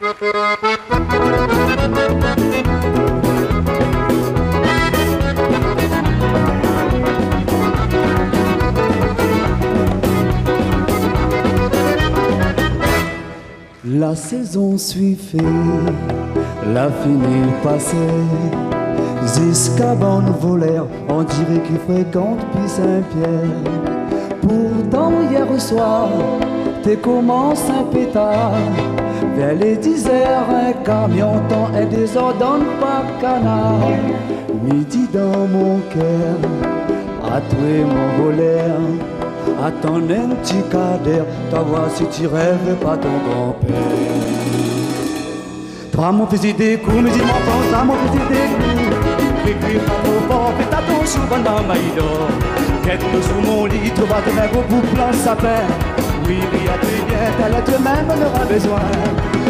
La saison suivait, la finie passée, jusqu'à bonne voleur, on dirait qu'il fréquente puis Saint-Pierre. Pourtant hier soir, t'es comme Saint-Pétard, vers les 10 heures, un camion tend et désordonne par canard. Midi dans mon cœur, à toi mon voleur, attends un petit quart d'heure, t'as voir si tu rêves pas ton grand-père. Toi mon fusil des coups, mais dis-moi pas, toi mon fusil des coups. Écris pas trop fort, fais ta ton souvent dans ma idole. Quête-nous sous mon lit, tu vas te mettre au bout plein de sapin. Oui, oui, à très bien, ta lettre même en aura besoin.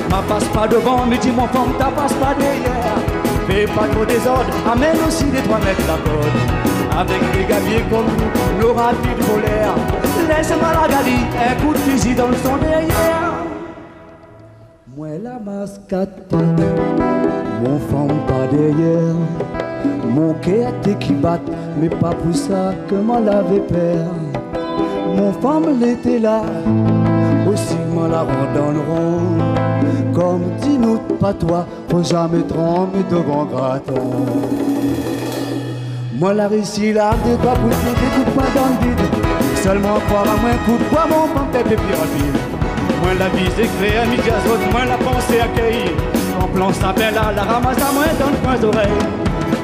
Ma passe pas devant, mais dis-moi femme, ta passe pas derrière. Fais pas trop désordre, amène aussi des 3 mètres la côte. Avec des gaviers comme nous, l'aura plus de volaire. Laisse-moi la galie, un coup de fusil dans son derrière. Moi la mascate, mon femme pas derrière. Mon cœur t'es qui bat, mais pas pour ça que m'en l'avait peur. Mon femme l'était là, aussi m'en la rend dans le rond. Comme dis-nous pas toi, faut jamais trembler devant gratin. Moi la réussi là, de pas pousser des coups de poing dans le vide. Seulement croire à moi un coup de poing, mon femme t'es plus rapide. Moi la vie c'est clair, midi à zone, moi la pensée accueillie. En plan sapin là, la ramasse à moi dans le coin d'oreille.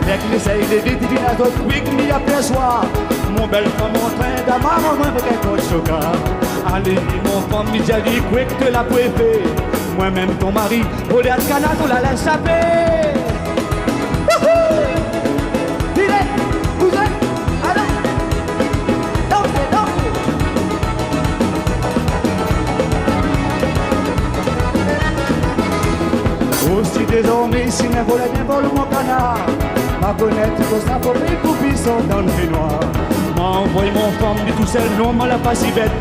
Dès qu'il essaye de vite, il a d'autres quick, ni après soir. Mon belle femme en train d'amarrer en moins avec un coach chocat. Allez, mon femme, midi à vie, quick, te la préfère. Moi-même ton mari, au lieu de canard, on la laisse saper. Aussi désormais, si mes volets bien volent mon canard, ma connaître que ça pour mes coupilles sont dans le noir. M'a envoyé mon femme du tout seul, non, m'a la pas si bête.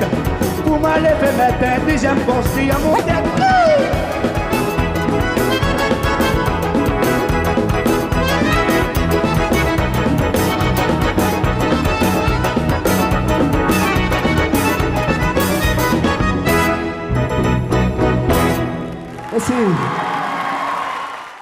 Pour m'aller faire mettre un deuxième poste à mon tête.